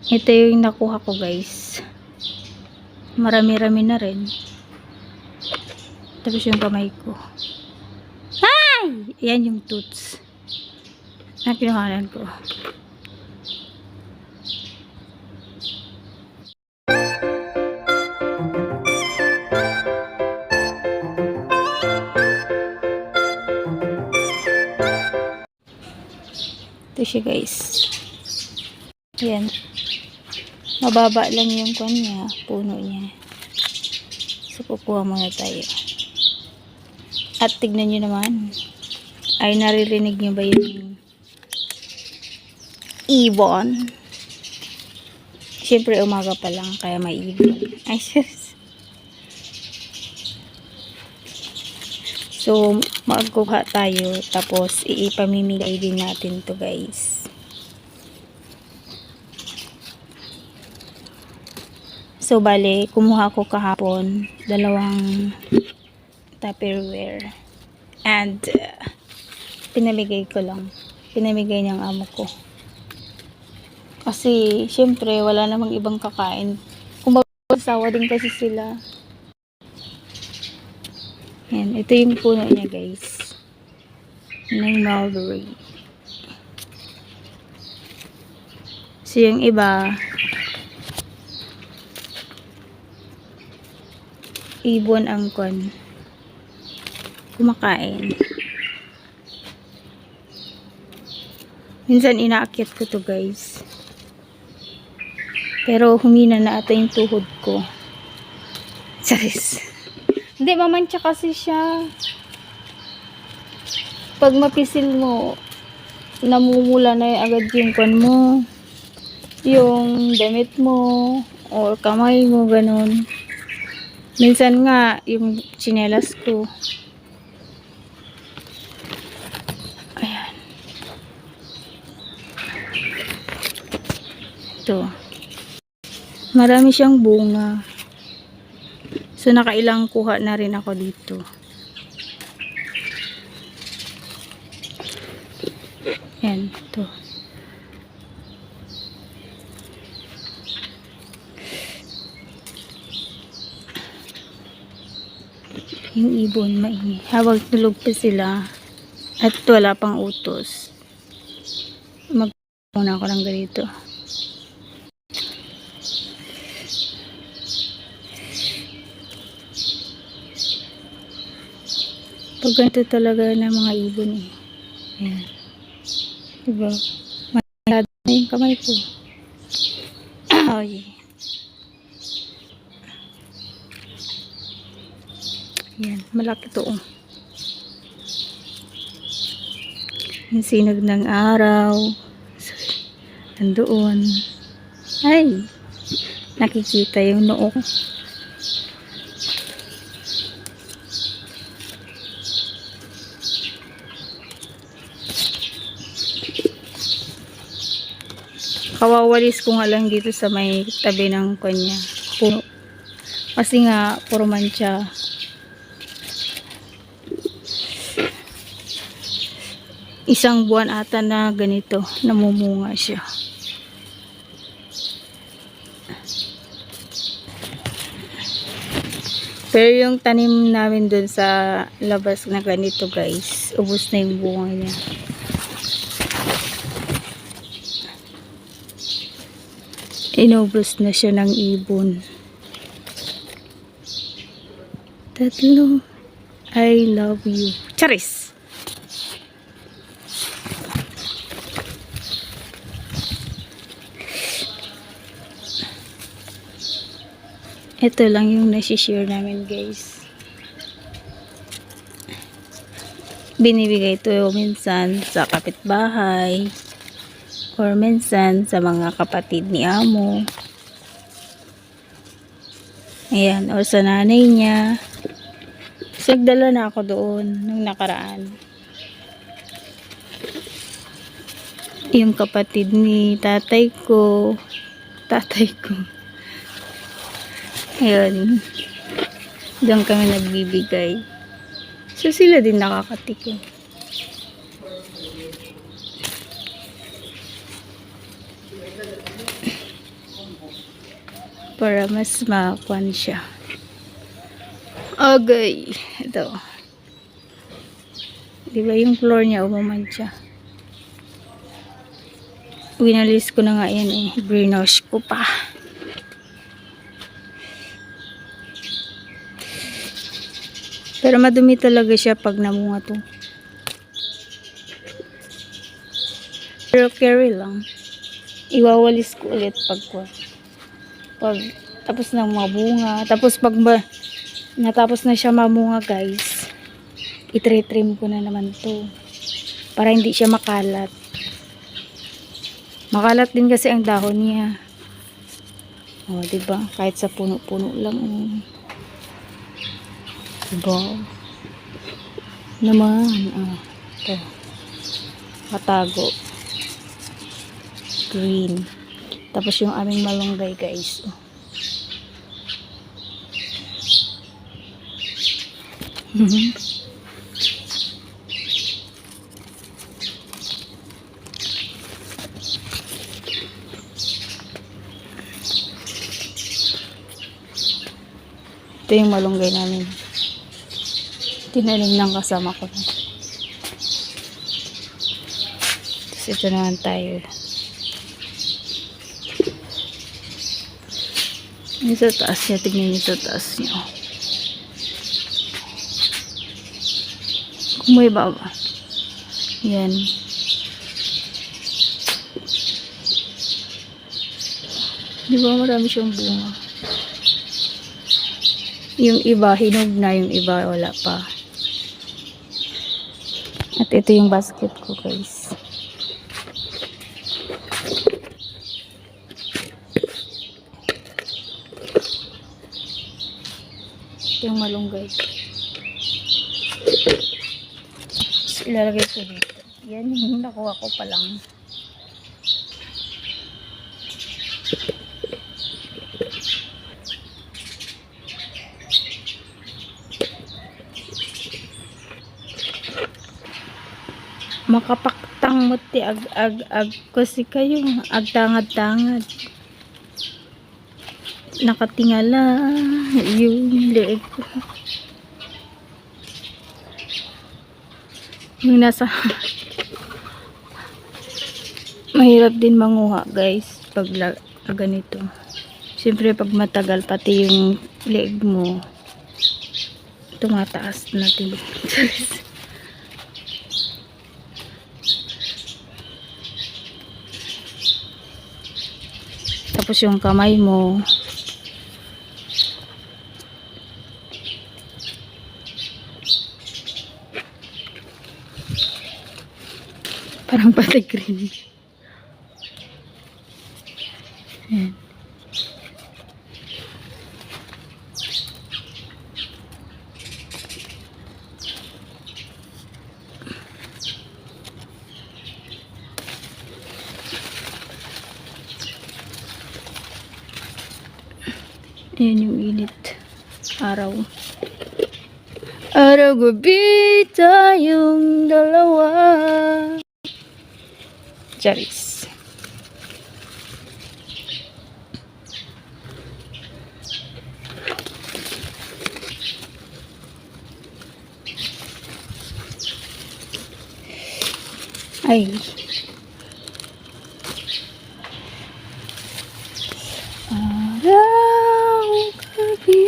Ito yung nakuha ko guys. Marami-rami na rin. Tapos yung kamay ko. Ay! Yan yung toots na kinuhanan ko. Ito siya guys. Ayan. Mababa lang yung kanya, puno niya. So, kukuha muna tayo. At tignan nyo naman. Ay, naririnig nyo ba yung ibon? Siyempre, umaga pa lang, kaya may ibon. Ay, sus. So, magkuha tayo, tapos iipamimigay din natin to guys. So, bale, kumuha ko kahapon, 2 Tupperware. And, pinamigay ko lang. Pinamigay niyang amo ko. Kasi, syempre, wala namang ibang kakain. Kung sawa din kasi sila. Yan, ito yung puno niya guys. Ng mulberry. So, yung iba, ibon ang kumakain. Minsan inaakyat ko to guys. Pero humina na ata yung tuhod ko. Charis. Hindi, mamantsa kasi siya. Pag mapisil mo, namumula na agad yung mo. Yung damit mo, or kamay mo, ganun. Minsan nga, yung tsinelas ko. Ayan. Ito. Marami siyang bunga. So, nakailang kuha na rin ako dito. Ayan. Ito. Yung ibon maingay. Habang tulog pa sila at wala pang utos, magmuna ako ng ganito. Pag ganito talaga ng mga ibon eh. Ayan. Diba? Malado na yung kamay ko. Ay. Ayan, malaki to. Yung sinag ng araw. Nandoon. Ay, nakikita yung noo. Kawawalis ko nga lang dito sa may tabi ng kanya. Kasi nga, puro mancha. Isang buwan ata na ganito, namumunga siya. Pero yung tanim namin dun sa labas na ganito guys, ubos na yung bunga niya. Inubos na siya ng ibon. Tatlo. I love you. Charis! Ito lang yung nasi-share namin guys. Binibigay ito minsan sa kapitbahay or minsan sa mga kapatid ni amo. Ayan, or sa nanay niya. So, nagdala na ako doon nung nakaraan. Yung kapatid ni tatay ko. Ayan. Doon kami nagbibigay. So, sila din nakakatikim. para mas makuan siya. Okay, ito. Diba yung floor niya umamantya. Winalis ko na nga yan eh. Brinosh ko pa. Pero madumi talaga siya pag namunga to. Pero carry lang. Iwawalis ko ulit pag tapos ng mabunga. Tapos pag natapos na siya mamunga guys, i-trim ko na naman to. Para hindi siya makalat. Makalat din kasi ang dahon niya. O, diba? Kahit sa puno-puno lang. Diba? Naman. Ito. Katago. Green. Tapos yung aming malunggay guys. Ito yung malunggay namin. Tinanim ng kasama ko. Tapos ito naman tayo. Yung sa taas niya. Tignan niyo sa taas niya. Kung may baba. Yan. Di ba marami siyang bunga? Yung iba hinog na, yung iba wala pa. At ito yung basket ko guys. Ito yung malunggay. So, ilalagay ko dito. Yan yung nakuha ko pa lang. Makapaktang mo ti ag kasi kayo agtangad-tangad. Nakatingala yung leeg ko. Yung nasa mahirap din manguha guys pag ganito. Siyempre pag matagal pati yung leeg mo tumataas na din. Tapos yung kamay mo parang pati green. Ayan. Ayan yung init. Araw. Araw gabi tayong dalawa. Charis. Ay. Araw gabi.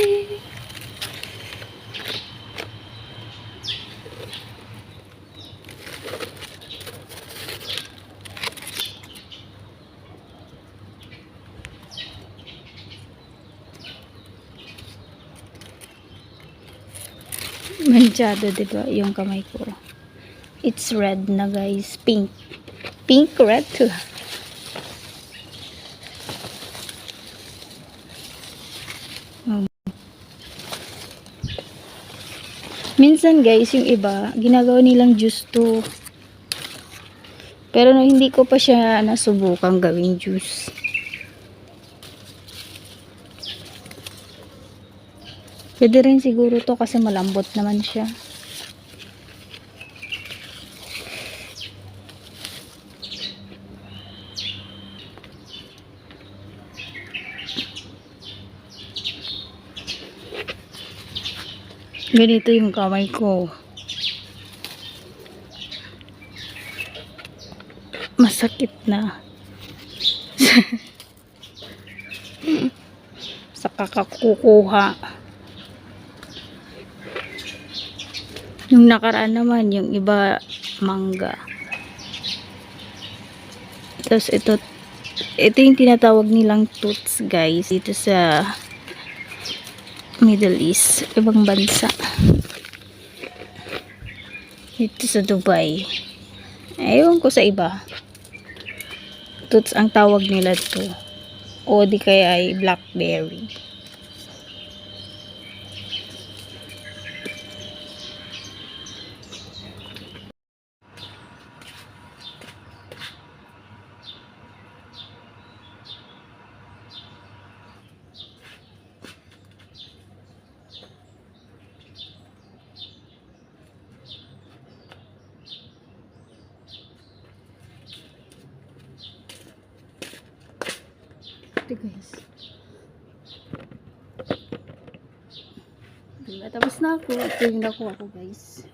Manchado, diba? Yung kamay ko. It's red na guys. Pink. Pink red too. Minsan guys, yung iba, ginagawa nilang juice to. Pero no, hindi ko pa siya nasubukang gawing juice. Pwede rin siguro to kasi malambot naman siya. Ganito yung kamay ko. Masakit na. Sa kakakukuha. Yung nakaraan naman, yung iba mangga. Tapos ito yung tinatawag nilang toots guys dito sa Middle East, ibang bansa. Dito sa Dubai. Ewan ko sa iba. Toots ang tawag nila to. O di kaya ay blackberry. Ito guys. Diba, tapos na ako. Ito yung nakuha ko guys.